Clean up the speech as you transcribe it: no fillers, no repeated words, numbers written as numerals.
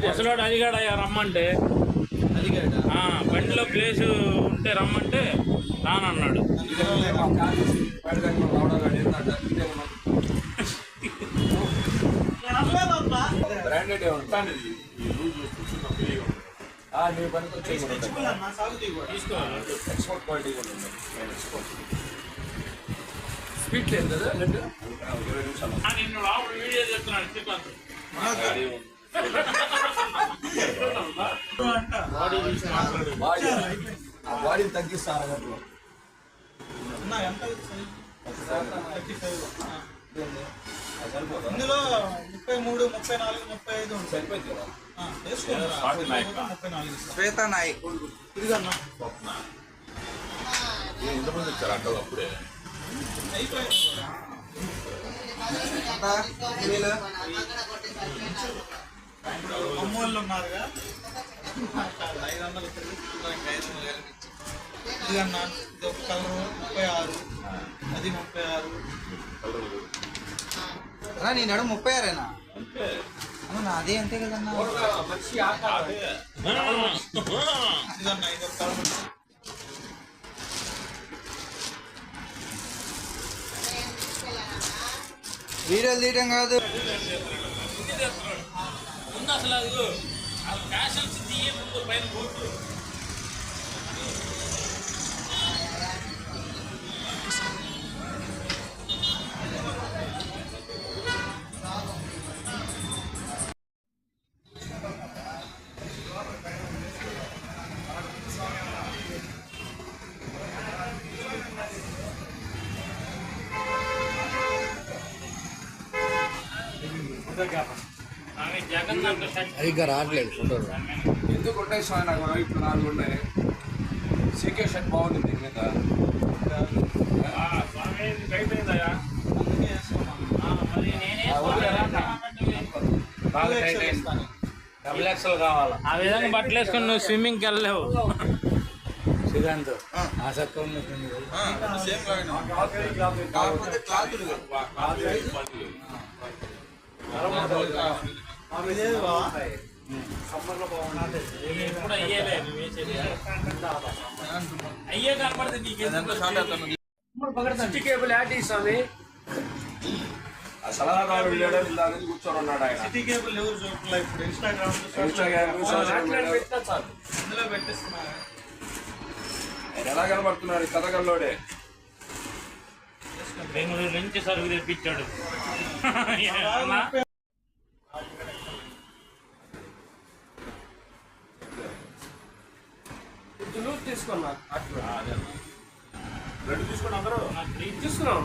ముసలోడు అడిగాడయ్యా రమ్మంటే, బండిలో ప్లేసు ఉంటే రమ్మంటే రానన్నాడు. బ్రాండెడ్ ఎక్స్పోర్ట్ క్వాలిటీ కూడా ఉంది. స్పీడ్ లేదు కదా. 20 నిమిషాలు నిన్ను రావుడు వీడియో చెప్తున్నాడు. బాడీని తగ్గిస్తారు అన్నట్లు. ఇందులో 33, 34, 35 సరిపోయింది కదా. శ్వేత నాయక్ ఎంతమంది వచ్చారు అక్కడ అప్పుడే? అమ్మోళ్ళు ఉన్నారుగా 500 ఇదన్నా. ఇది ఒక కలరు 36, అది 36. నేను అడుగు 36 అవునా? అదే అంతే కదన్నా. ఇదన్నా ఇది ఒక కలర్. వీడియోలు తీయడం కాదు. ముందు అసలు ఫ్యాషన్స్ తీయే ముందు పైన బోర్డు. సరిగ్గా రావట్లేదు ఫోటోలు. ఎందుకు ఉంటాయి స్వామి? నాకు ఇప్పుడు 4 ఉన్నాయి. సీకే షర్ట్ బాగుంది దీని మీద. డబుల్ ఎక్స్ఎల్ కావాలా? ఆ విధంగా బట్టలు వేసుకుని నువ్వు స్విమ్మింగ్కి వెళ్ళలేవు. సిద్ధాంత్ ఆసక్తి ఉంది. అయ్యే కనపడుతుంది నీకు. కేబుల్ యాడ్ స్వామి. ఆ సలహాదారు కూర్చొని ఉన్నాడు ఆయన. సిటీ కేబుల్ ఎవరు చూడట్లేదు ఇప్పుడు. ఇన్స్టాగ్రామ్ ఇందులో పెట్టిస్తున్నారు. ఆయన ఎలా కనబడుతున్నాడు? కథగల్లోడే. బెంగళూరు నుంచి సరుకు తెప్పించాడు. తీసుకున్నా 2 తీసుకున్నా. అందరూ తీసుకున్నావు.